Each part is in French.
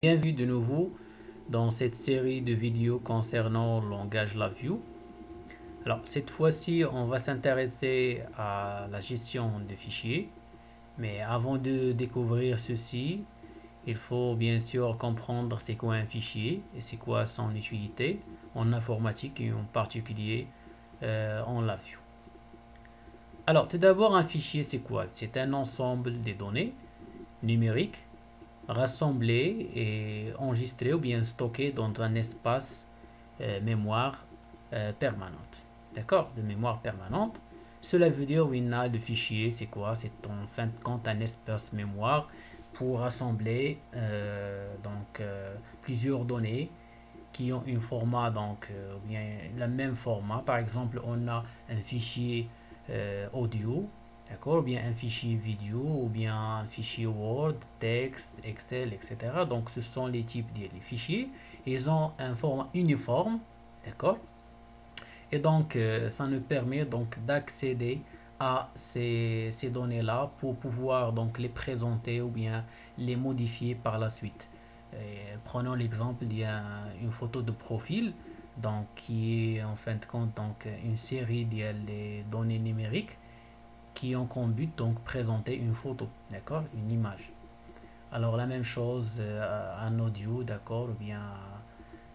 Bienvenue de nouveau dans cette série de vidéos concernant le langage LabVIEW. Alors cette fois-ci, on va s'intéresser à la gestion de fichiers. Mais avant de découvrir ceci, il faut bien sûr comprendre c'est quoi un fichier et c'est quoi son utilité en informatique et en particulier en LabVIEW. Alors tout d'abord, un fichier c'est quoi? C'est un ensemble de données numériques rassemblées et enregistrées ou bien stockées dans un espace mémoire permanente. D'accord? De mémoire permanente. Cela veut dire, oui, le fichier, c'est quoi? C'est en fin de compte un espace mémoire pour rassembler plusieurs données qui ont un format, ou bien le même format. Par exemple, on a un fichier audio, d'accord, ou bien un fichier vidéo, ou bien un fichier Word, texte, Excel, etc. Donc, ce sont les types de fichiers. Ils ont un format uniforme, d'accord. Et donc, ça nous permet donc d'accéder à ces données-là pour pouvoir donc les présenter ou bien les modifier par la suite. Prenons l'exemple, il y a une photo de profil donc qui est en fin de compte donc une série de données numériques qui ont comme but donc présenter une photo, d'accord, une image. Alors la même chose un audio, d'accord, ou bien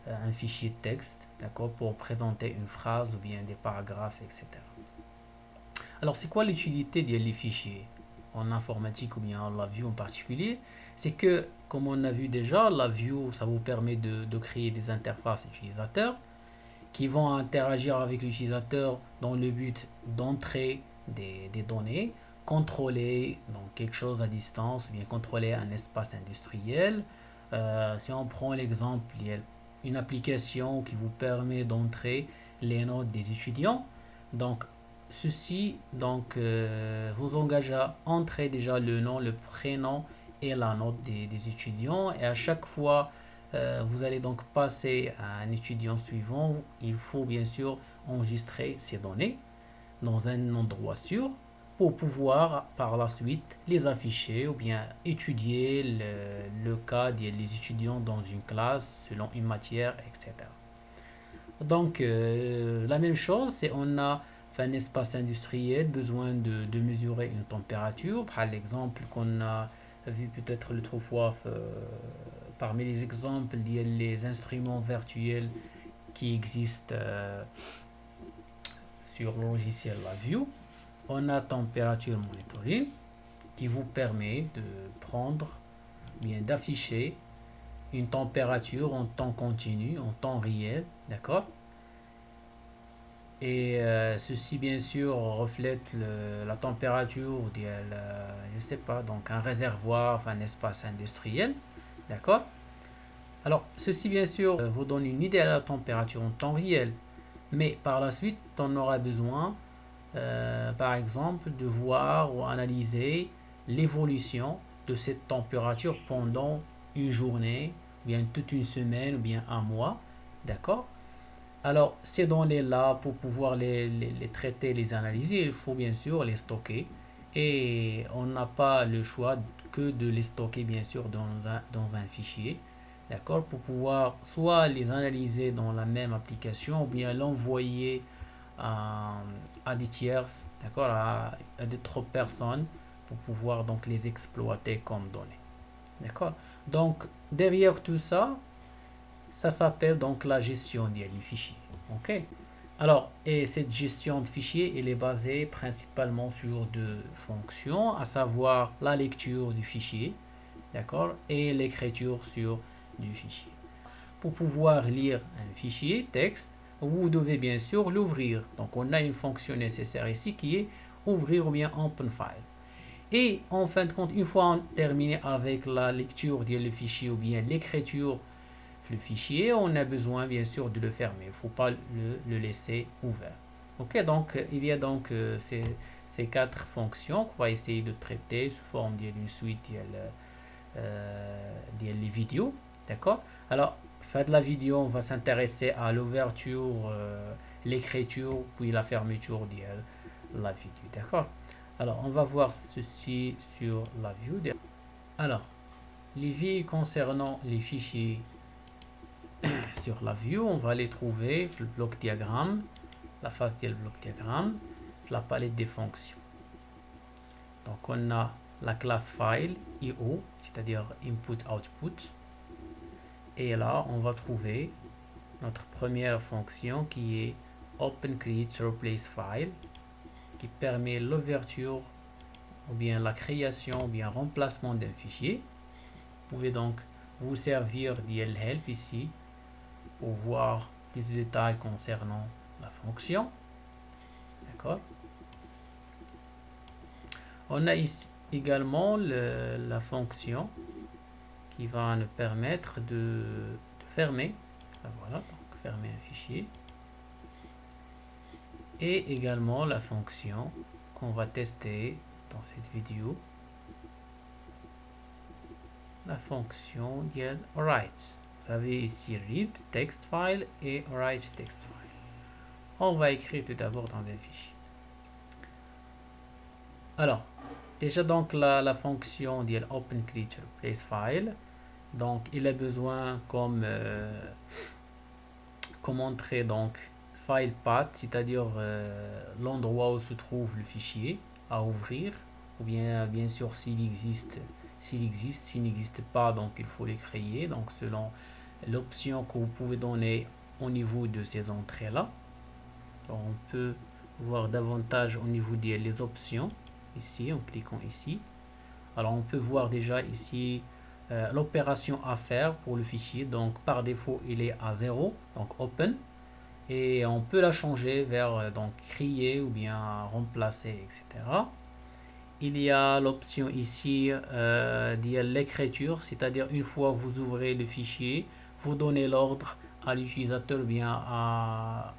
un fichier de texte, d'accord, pour présenter une phrase ou bien des paragraphes, etc. Alors c'est quoi l'utilité des fichiers en informatique ou bien en LabVIEW en particulier? C'est que, comme on a vu déjà, LabVIEW, ça vous permet de créer des interfaces utilisateurs qui vont interagir avec l'utilisateur dans le but d'entrer des données, contrôler donc, quelque chose à distance, ou bien contrôler un espace industriel. Si on prend l'exemple, il y a une application qui vous permet d'entrer les notes des étudiants. Donc, ceci vous engage à entrer déjà le nom, le prénom et la note des étudiants. Et à chaque fois, vous allez donc passer à un étudiant suivant. Il faut bien sûr enregistrer ces données dans un endroit sûr pour pouvoir par la suite les afficher ou bien étudier le cas des étudiants dans une classe selon une matière, etc. Donc la même chose, c'est on a un espace industriel besoin de mesurer une température. Par l'exemple qu'on a vu peut-être l'autre fois parmi les exemples, il y a les instruments virtuels qui existent sur le logiciel LabVIEW. On a température monitoring qui vous permet de prendre, bien d'afficher une température en temps continu, en temps réel, d'accord. Et ceci bien sûr reflète la température je sais pas, donc un réservoir, enfin, un espace industriel, d'accord. Alors ceci bien sûr vous donne une idée de la température en temps réel, mais par la suite on aura besoin par exemple de voir ou analyser l'évolution de cette température pendant une journée, ou bien toute une semaine, ou bien un mois, d'accord. Alors, ces données-là, pour pouvoir les traiter, les analyser, il faut bien sûr les stocker. Et on n'a pas le choix que de les stocker, bien sûr, dans un fichier. D'accord? Pour pouvoir soit les analyser dans la même application, ou bien l'envoyer à des tiers, d'accord? À d'autres personnes, pour pouvoir donc les exploiter comme données. D'accord? Donc, derrière tout ça, ça s'appelle donc la gestion des fichiers. Ok. Alors, et cette gestion de fichiers, elle est basée principalement sur deux fonctions, à savoir la lecture du fichier, d'accord, et l'écriture sur du fichier. Pour pouvoir lire un fichier texte, vous devez bien sûr l'ouvrir. Donc, on a une fonction nécessaire ici qui est ouvrir ou bien open file. Et en fin de compte, une fois terminé avec la lecture du fichier ou bien l'écriture le fichier, on a besoin bien sûr de le fermer. Il ne faut pas le laisser ouvert. Ok, donc il y a donc ces quatre fonctions qu'on va essayer de traiter sous forme d'une suite des vidéos. D'accord. Alors, fin de la vidéo, on va s'intéresser à l'ouverture, l'écriture, puis la fermeture de la vidéo. D'accord. Alors, on va voir ceci sur la vue. Alors, Les vies concernant les fichiers sur la view, on va les trouver le bloc diagramme, la face du bloc diagramme, la palette des fonctions. Donc on a la classe file IO, c'est-à-dire input output, et là on va trouver notre première fonction qui est open create replace file, qui permet l'ouverture ou bien la création ou bien remplacement d'un fichier. Vous pouvez donc vous servir d'help ici pour voir plus de détails concernant la fonction. D'accord. On a ici également la fonction qui va nous permettre de fermer. Voilà, donc fermer un fichier. Et également la fonction qu'on va tester dans cette vidéo, la fonction write. Vous avez ici read text file et write text file. On va écrire tout d'abord dans un fichier. Alors, déjà donc la fonction open create replace file, donc il a besoin comme montrer donc file path, c'est-à-dire l'endroit où se trouve le fichier à ouvrir, ou bien sûr s'il existe, s'il n'existe pas, donc il faut les créer, donc selon l'option que vous pouvez donner au niveau de ces entrées là. On peut voir davantage au niveau des options ici en cliquant ici. Alors on peut voir déjà ici l'opération à faire pour le fichier, donc par défaut il est à 0, donc open, et on peut la changer vers donc créer ou bien remplacer, etc. Il y a l'option ici de l'écriture, c'est-à-dire une fois que vous ouvrez le fichier, vous donnez l'ordre à l'utilisateur ou bien à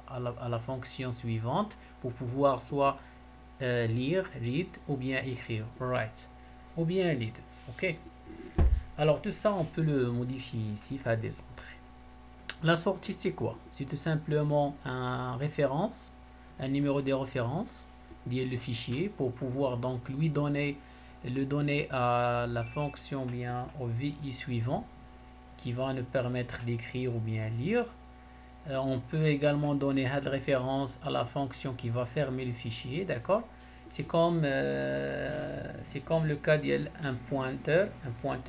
la fonction suivante pour pouvoir soit lire, read, ou bien écrire, write, ou bien les deux. Ok. Alors tout ça, on peut le modifier ici, faire des entrées. La sortie, c'est quoi? C'est tout simplement un référence, un numéro de référence lié le fichier pour pouvoir donc lui donner à la fonction bien au VI suivant qui va nous permettre d'écrire ou bien lire. On peut également donner cette référence à la fonction qui va fermer le fichier, d'accord. C'est comme le cas d'un pointeur,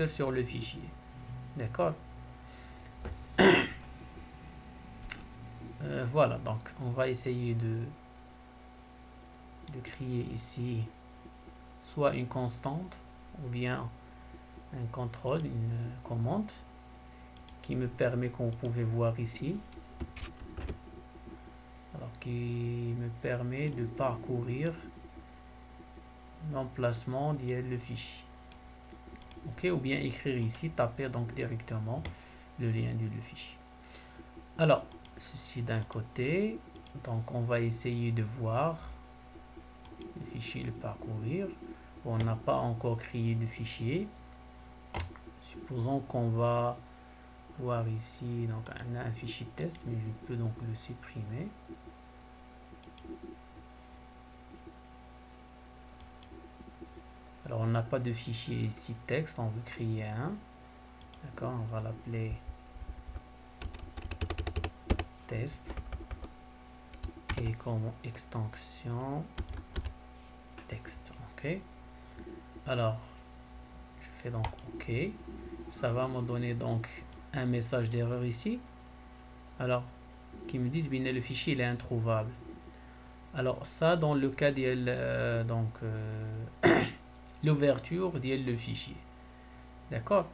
sur le fichier, d'accord. Voilà, donc on va essayer de créer ici soit une constante ou bien un contrôle, une commande qui me permet, comme vous pouvez voir ici, alors qui me permet de parcourir l'emplacement le fichier. Ok, ou bien écrire ici, taper donc directement le lien du fichier. Alors ceci d'un côté, donc on va essayer de voir le fichier, le parcourir. On n'a pas encore créé de fichier. Supposons qu'on va voir ici donc un fichier test, mais je peux donc le supprimer. Alors on n'a pas de fichier ici texte, on veut créer un. D'accord, on va l'appeler test et comme extension texte. Ok. Alors je fais donc ok. Ça va me donner donc un message d'erreur ici. Alors qui me disent bien le fichier il est introuvable. Alors ça dans le cas de l'ouverture le fichier, d'accord.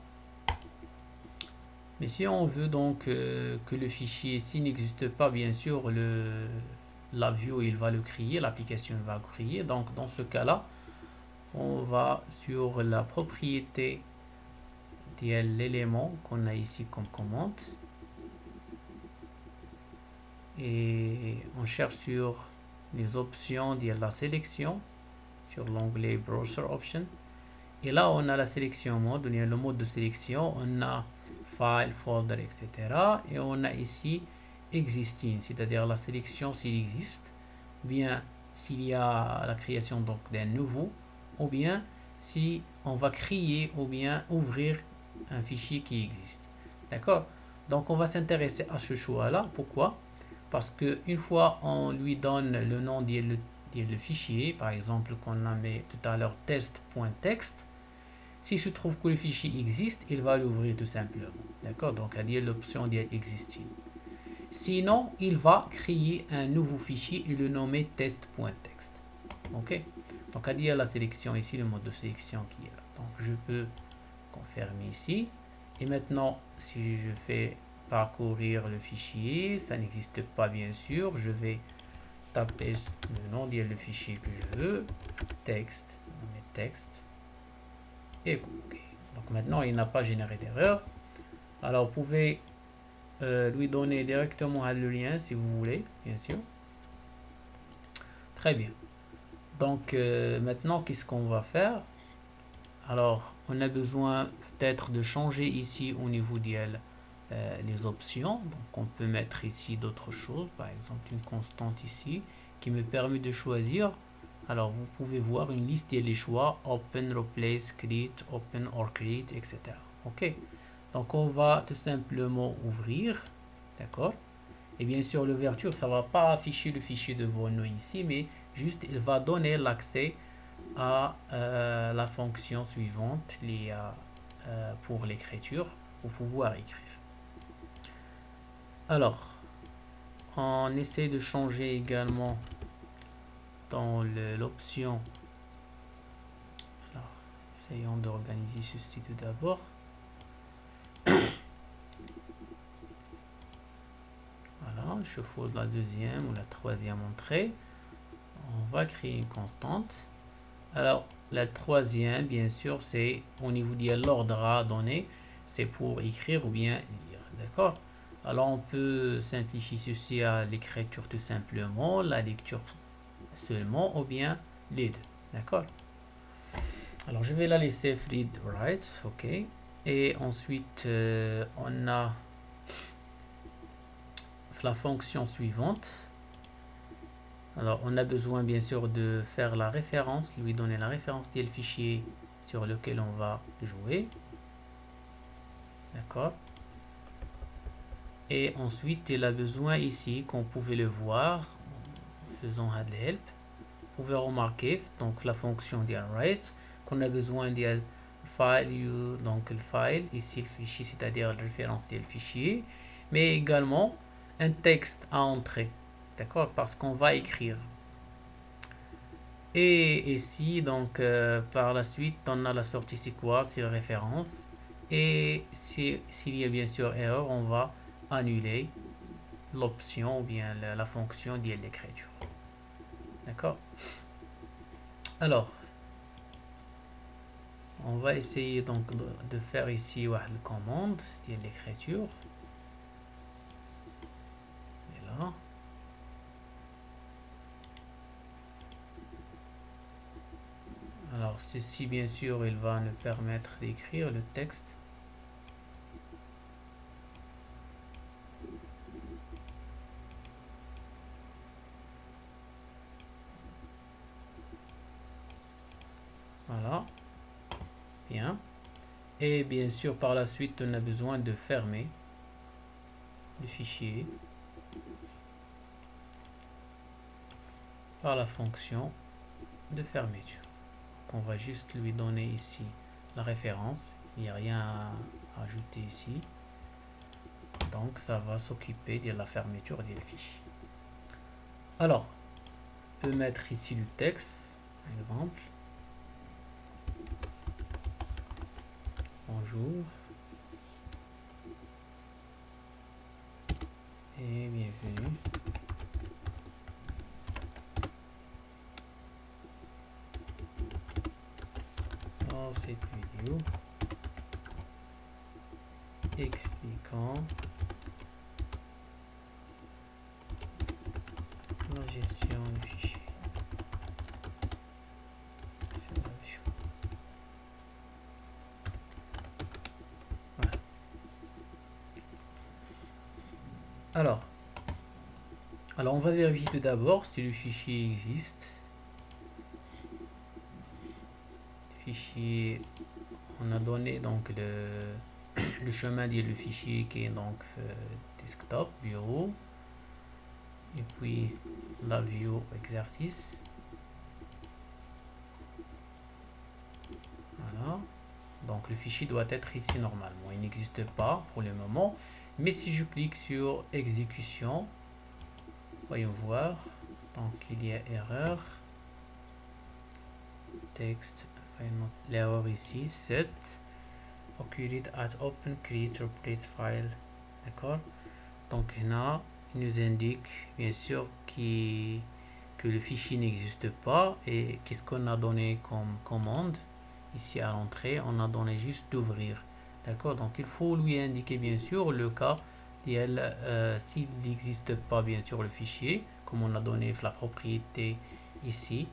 Mais si on veut donc que le fichier, s'il n'existe pas, bien sûr la view il va le créer, l'application va le créer. Donc dans ce cas là on va sur la propriété de l'élément qu'on a ici comme commande et on cherche sur les options de la sélection sur l'onglet browser option, et là on a la sélection mode, on a le mode de sélection, on a file, folder, etc. et on a ici existing, c'est-à-dire la sélection s'il existe, ou bien s'il y a la création donc d'un nouveau, ou bien si on va créer ou bien ouvrir un fichier qui existe. D'accord? Donc on va s'intéresser à ce choix-là. Pourquoi? Parce que une fois on lui donne le nom le fichier, par exemple qu'on a mis tout à l'heure test.txt, s'il se trouve que le fichier existe, il va l'ouvrir tout simplement. D'accord? Donc à dire l'option existing. Sinon, il va créer un nouveau fichier et le nommer test.txt. Ok? Donc à dire la sélection ici, le mode de sélection qui est là. Donc je peux confirmer ici. Et maintenant, si je fais parcourir le fichier, ça n'existe pas bien sûr. Je vais taper le nom le fichier que je veux, texte, texte, et OK. Donc maintenant, il n'a pas généré d'erreur. Alors, vous pouvez lui donner directement le lien si vous voulez, bien sûr. Très bien. Donc maintenant, qu'est-ce qu'on va faire? Alors, on a besoin peut-être de changer ici au niveau les options. Donc, on peut mettre ici d'autres choses, par exemple une constante ici qui me permet de choisir. Alors, vous pouvez voir une liste des choix open, replace, create, open or create, etc. Ok. Donc, on va tout simplement ouvrir, d'accord. Et bien sûr, l'ouverture, ça va pas afficher le fichier devant nous ici, mais juste il va donner l'accès à la fonction suivante pour l'écriture, pour pouvoir écrire. Alors, on essaie de changer également dans l'option. Alors, essayons d'organiser ceci tout d'abord. Voilà, je pose la deuxième ou la troisième entrée. On va créer une constante. Alors, la troisième, bien sûr, c'est au niveau de l'ordre à donner, c'est pour écrire ou bien lire. D'accord? Alors, on peut simplifier ceci à l'écriture tout simplement, la lecture seulement, ou bien les deux. D'accord? Alors, je vais la laisser read write, ok. Et ensuite, on a la fonction suivante. Alors, on a besoin bien sûr de faire la référence, lui donner la référence du fichier sur lequel on va jouer. D'accord. Et ensuite, il a besoin ici, qu'on pouvait le voir, en faisant add help. Vous pouvez remarquer, donc la fonction write, qu'on a besoin de file, donc le file, ici le fichier, c'est-à-dire la référence du fichier, mais également un texte à entrer. D'accord, parce qu'on va écrire. Et ici, donc, par la suite, on a la sortie c'est quoi, c'est la référence. Et s'il y a bien sûr erreur, on va annuler l'option ou bien la fonction de l'écriture. D'accord. Alors, on va essayer donc de faire ici la commande de l'écriture. Et là. Alors, ceci, bien sûr, il va nous permettre d'écrire le texte. Voilà. Bien. Et bien sûr, par la suite, on a besoin de fermer le fichier par la fonction de fermeture. On va juste lui donner ici la référence. Il n'y a rien à ajouter ici. Donc, ça va s'occuper de la fermeture du fichier. Alors, on peut mettre ici le texte, par exemple. Bonjour. Et bienvenue. Dans cette vidéo, expliquant la gestion du fichier. Voilà. Alors on va vérifier tout d'abord si le fichier existe. Fichier on a donné donc le chemin du fichier qui est donc desktop, bureau, et puis la view exercice. Voilà. Donc le fichier doit être ici normalement. Il n'existe pas pour le moment. Mais si je clique sur exécution, voyons voir. Donc il y a erreur. Texte. L'erreur ici, set occurred at open create replace file. D'accord. Donc là, il nous indique bien sûr que le fichier n'existe pas. Et qu'est-ce qu'on a donné comme commande? Ici à l'entrée, on a donné juste d'ouvrir. D'accord. Donc il faut lui indiquer bien sûr le cas s'il n'existe pas bien sûr le fichier, comme on a donné la propriété ici,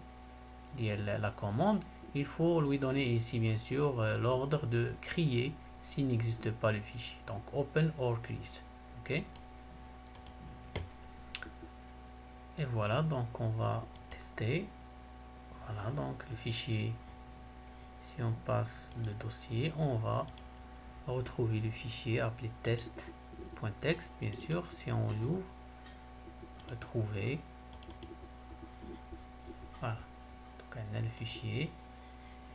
la commande. Il faut lui donner ici bien sûr l'ordre de créer s'il n'existe pas le fichier. Donc open or create. Ok. Et voilà, donc on va tester. Voilà, donc le fichier, si on passe le dossier, on va retrouver le fichier appelé test.txt, bien sûr. Si on l'ouvre, retrouver. Voilà, donc on a le fichier.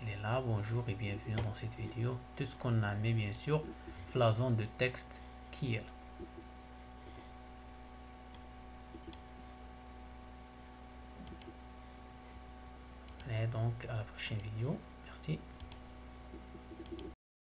Il est là. Bonjour et bienvenue dans cette vidéo. Tout ce qu'on a mis bien sûr, la zone de texte qui est là. Et donc à la prochaine vidéo.